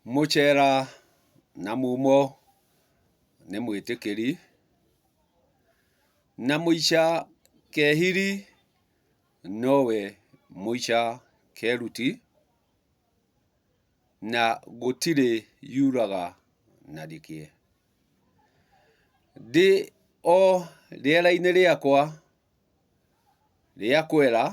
Muchera na mumo nĩ mwĩtĩkĩri, na mũica kehiri nowe mũica keruti, na gũtirĩ yuraga na ndikĩ. Ndĩ o rĩera-inĩ rĩakwa rĩa kwera,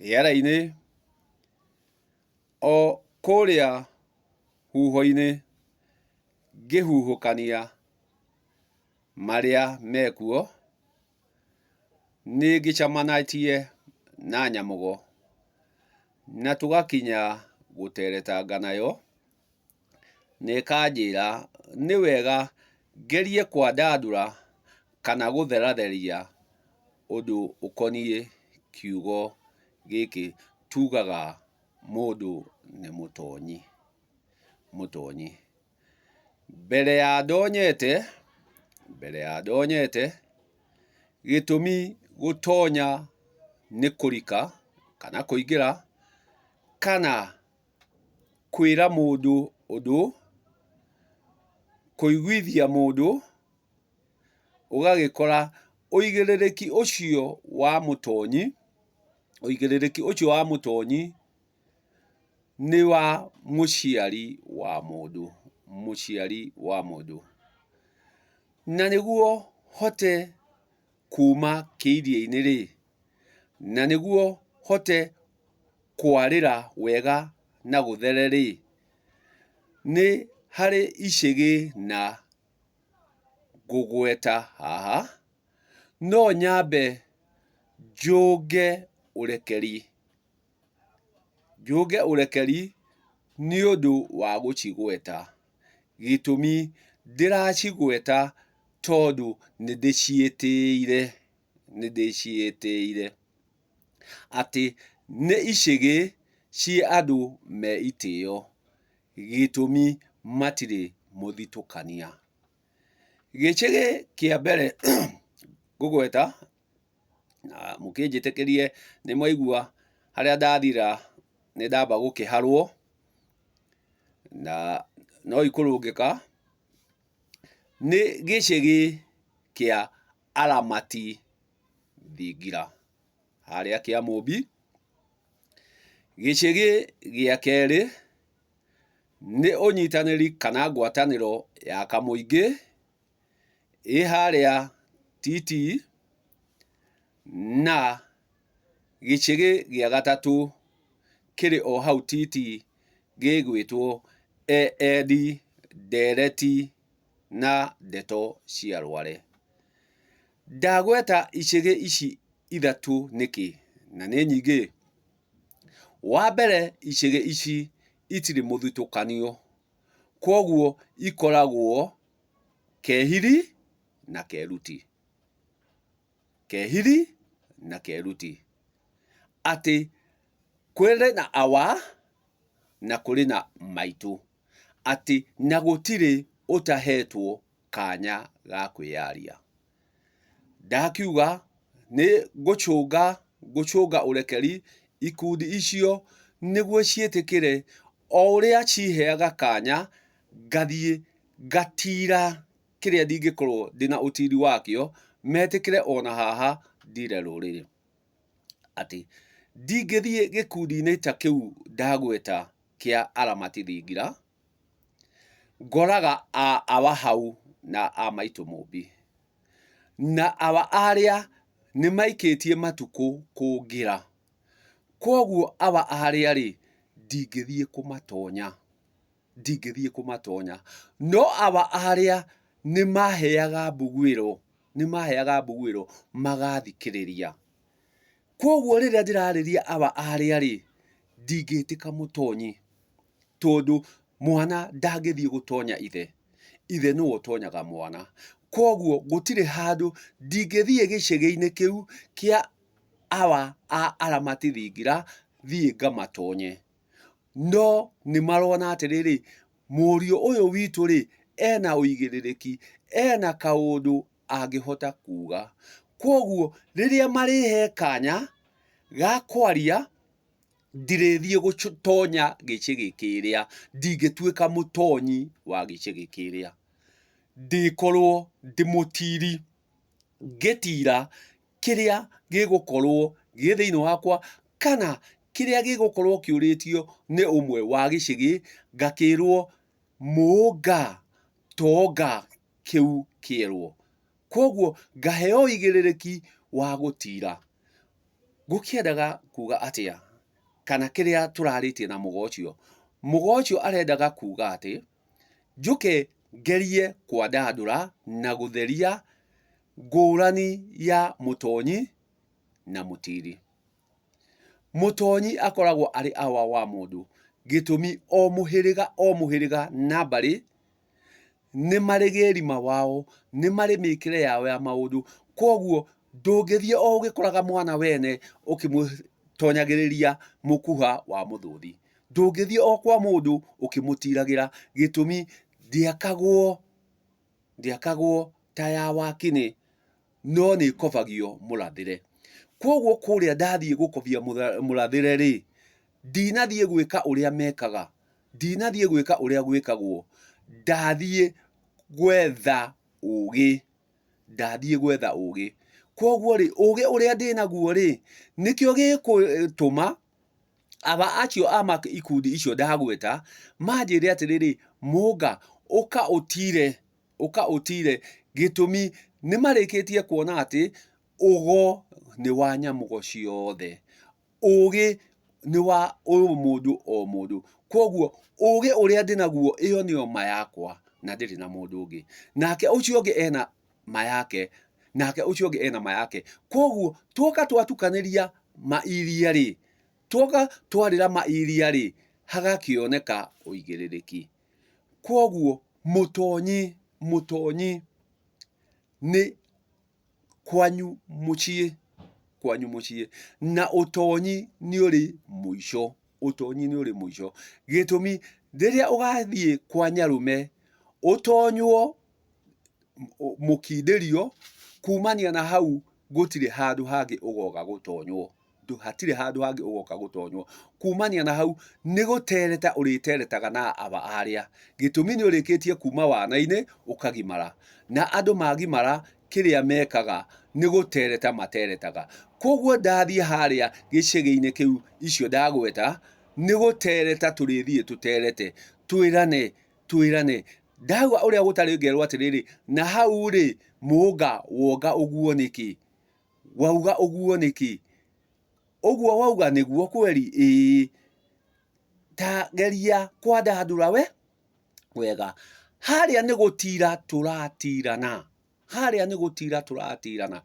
rĩera-inĩ o kũrĩa huho-inĩ ngĩhuhũkania marĩa mekuo, nĩ ngĩcamanĩtie na nyamũgo na tũgakinya gũteretanga nayo, na ĩkanjĩra nĩ wega ngerie kwandandũra kana gũtheratheria ũndũ ũkoniĩ kiugo gĩkĩ tugaga mũndũ nĩ mũtonyi, mũtonyi. Mbere ya ndonyete gĩtũmi gũtonya nĩ kũrika kana kũingĩra, kana kwĩra mũndũ ũndũ, kũiguithia mũndũ, ũgagĩkora ũigĩrĩrĩki ũcio wa mũtonyi nĩ wa mũciari wa mũndũ. Na nĩguo hote kuma kĩiria-inĩ rĩ, na nĩguo hote kwarĩra wega na gũthere rĩ, nĩ harĩ icigĩ na ngũgweta haha, no nyambe njũnge ũrekeri nĩ ũndũ wa gũcigweta. Gĩtũmi ndĩracigweta tondũ nĩ ndĩciĩtĩire atĩ nĩ icigĩ ciĩ andũ me itĩo, gĩtũmi matirĩ mũthitũkania. Gĩcigĩ kĩa mbere ngũgweta, na mũkĩnjĩtĩkĩrie nĩ mwaigua harĩa ndathira nĩ ndamba gũkĩharwo na no ikũrũngĩka, nĩ gĩcigĩ kĩa aramati thingira harĩa Kĩamũmbi. Gĩcigĩ gĩa kerĩ nĩ ũnyitanĩri kana ngwatanĩro ya kamũingĩ ĩ harĩa Titii, na gĩcigĩ gĩa gatatũ kĩrĩ o hau Titii gĩgwĩtwo ndereti na ndeto cia Rware. Ndagweta icigĩ ici ithatũ nĩkĩ, na nĩ nyingĩ? Wa mbere, icigĩ ici itirĩ mũthitũkanio, koguo ikoragwo kehiri na keruti. Kehiri na keruti, atĩ kũrĩ na awa na kũrĩ na maitũ, atĩ na gũtirĩ ũtahetwo kanya ga kwĩyaria. Ndakiuga nĩ ngũcũnga ũrekeri ikundi icio nĩguo ciĩtĩkĩre o ũrĩa ciheaga kanya, ngathiĩ ngatira kĩrĩa ndingĩkorwo ndĩna ũtiri wakĩo, metĩkĩre ona haha ndire rũrĩrĩ. Atĩ ndingĩthiĩ gĩkundi-inĩ ta kĩu ndagweta kĩa aramati thingira, ngoraga awa hau na a maitũ Mũmbi, na awa arĩa nĩ maikĩtie matukũ kũngĩra, koguo awa arĩa rĩ, ndingĩthiĩ kũmatonya, no awa arĩa nĩ maheaga mbugũĩro magathikĩrĩria. Koguo rĩrĩa ndĩrarĩria awa arĩa rĩ, ndingĩtĩka mũtonyi, tondũ mwana ndangĩthiĩ gũtonya ithe nĩwe ũtonyaga mwana. Koguo gũtirĩ handũ ndingĩthiĩ gĩcigĩ-inĩ kĩu kĩa awa a aramati thingira thiĩ ngamatonye. No nĩ marona atĩrĩrĩ, mũriũ ũyũ witũ rĩ, ena ũigĩrĩrĩki, ena kaũndũ angĩhota kuga. Koguo rĩrĩa marĩhe kanya ga kwaria, ndirĩthiĩ gũtonya gĩcĩgĩ kĩrĩa, ndingĩtuĩka mũtonyi wa gĩcĩgĩ kĩrĩa. Ndĩkorwo ndĩ mũtiri, ngĩtira kĩrĩa gĩgũkorwo gĩ thĩinĩ wakwa, kana kĩrĩa gĩgũkorwo kĩũrĩtio nĩ ũmwe wa gĩcĩgĩ, ngakĩrwo mũũnga tonga kĩu kĩerwo. Koguo ngaheo ũigĩrĩrĩki wa gũtira. Gũkĩendaga kuga atĩa, kana kĩrĩa tũrarĩtie na mũgo ũcio arendaga kuga atĩ njũke ngerie kwandandũra na gũtheria ngũrani ya mũtonyi na mũtiri. Mũtonyi akoragwo arĩ awa wa mũndũ, gĩtũmi o mũhĩrĩga na mbarĩ nĩ marĩ gĩrima wao, nĩ marĩ mĩkĩre yao ya maũndũ. Koguo ndũngĩthiĩ o ũgĩkoraga mwana wene ũkĩmũtonyagĩrĩria mũkuha wa mũthũthi. Ndũngĩthiĩ o kwa mũndũ ũkĩmũtiragĩra, gĩtũmi ndĩakagwo ta ya wakinĩ, no nĩ ĩkobagio mũrathĩre. Koguo kũrĩa ndathiĩ gũkobia mũrathĩre-rĩ, ndinathiĩ gwĩka ũrĩa mekaga, ndinathiĩ gwĩka ũrĩa gwĩkagwo, ndathiĩ gwetha ũũgĩ, Koguo-rĩ, ũũgĩ ũrĩa ndĩnaguo-rĩ, nĩkĩo gĩgũtũma aba acio a ikundi icio ndagweta manjĩre atĩrĩrĩ, mũũnga ũka ũtire, gĩtũmi nĩ marĩkĩtie kuona atĩ ũgo nĩ wa nyamũgo ciothe, ũũgĩ nĩ wa mũndũ o mũndũ. Koguo ũũgĩ ũrĩa ndĩnaguo, ĩyo nĩyo ma yakwa na ndĩrĩ na mũndũ ũngĩ, nake ũcio ũngĩ ena ma yake, Koguo tuoka twatukanĩria ma iria-rĩ, tuoka twarĩra ma iria-rĩ, hagakĩoneka ũigĩrĩrĩki. Koguo mũtonyi nĩ kwanyu mũciĩ, na ũtonyi nĩ ũrĩ mũico, gĩtũmi rĩrĩa ũgathiĩ kwa Nyarume ũtonywo mũkindĩrio, kumania na hau gũtirĩ handũ hangĩ ũgoka gũtonywo, kumania na hau nĩ gũtereta ũrĩteretaga na aba arĩa, gĩtũmi nĩ ũrĩkĩtie kuma wana-inĩ ũkagimara, na andũ magimara kĩrĩa mekaga nĩ gũtereta materetaga. Koguo ndathiĩ harĩa gĩcĩgĩ-inĩ kĩu icio ndagweta, nĩ gũtereta tũrĩthiĩ tũterete, twĩrane. Ndauga ũrĩa gũtarĩ ngerwo atĩrĩrĩ, na hau-rĩ, mũũnga wauga ũguo nĩkĩ? Ũguo wauga nĩguo kweri? Ĩĩ. Ta geria kwandandũra wega. Harĩa nĩ gũtira tũratirana.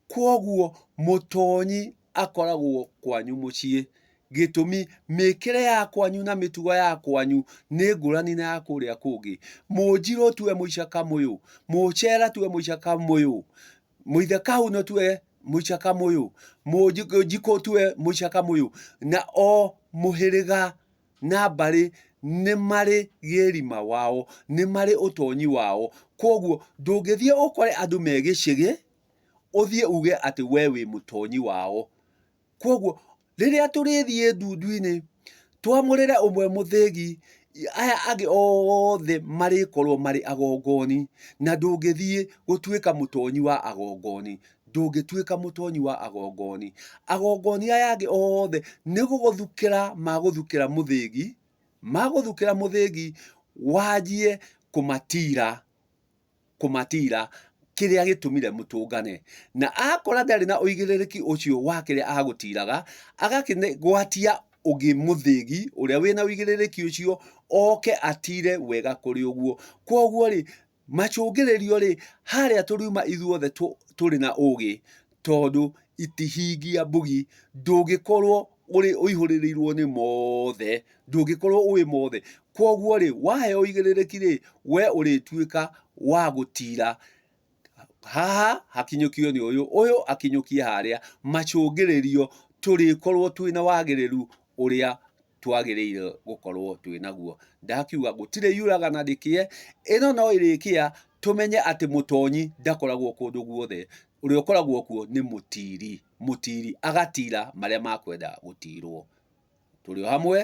Koguo mũtonyi akoragwo kwanyu mũciĩ, gĩtũmi mĩkĩre ya kwanyu na mĩtugo ya kwanyu nĩ ngũrani na ya kũrĩa kũngĩ. Mũnjirũ tuwe mũicaka mũyũ, mũcera tuwe mũicaka mũyũ, mũithe kahuno tuwe mũicaka mũyũ, mũnjikũ tuwe mũicaka mũyũ, na o mũhĩrĩga na mbarĩ nĩ marĩ gĩrima wao, nĩ marĩ ũtonyi wao. Koguo ndũngĩthiĩ ũkore andũ me gĩcĩgĩ ũthiĩ uge atĩ we wĩ mũtonyi wao. Koguo rĩrĩa tũrĩthiĩ ndundu-inĩ twamũrĩre ũmwe mũthĩgi, aya angĩ othe marĩkorwo marĩ agongoni, na ndũngĩthiĩ gũtuĩka mũtonyi wa agongoni. Agongoni aya angĩ othe nĩ gũgũthukĩra magũthukĩra mũthĩgi, wanjie kũmatira kĩrĩa gĩtũmire mũtũngane, na akora ndarĩ na ũigĩrĩrĩki ũcio wa kĩrĩa agũtiraga, agakĩgwatia ũngĩ mũthĩgi ũrĩa wĩna ũigĩrĩrĩki ũcio oke atire wega kũrĩ ũguo. Koguo-rĩ, macũngĩrĩrio-rĩ, harĩa tũriuma ithuothe tũrĩ na ũũgĩ, tondũ itihingia mbugi, ndũngĩkorwo ũihũrĩrĩirwo nĩ mothe, Koguo-rĩ, waheo ũigĩrĩrĩki-rĩ, we ũrĩtuĩka wa gũtira. Haha hakinyũkio nĩ ũyũ akinyũkie harĩa, macũngĩrĩrio tũrĩkorwo twĩna wagĩrĩru ũrĩa twagĩrĩire gũkorwo twĩnaguo. Ndakiuga gũtirĩ yuragana ndĩkĩe, ĩno no ĩrĩkĩa tũmenye atĩ mũtonyi ndakoragwo kũndũ guothe, ũrĩa ũkoragwo kuo nĩ mũtiri, agatira marĩa makwenda gũtirwo. tũrĩ o hamwe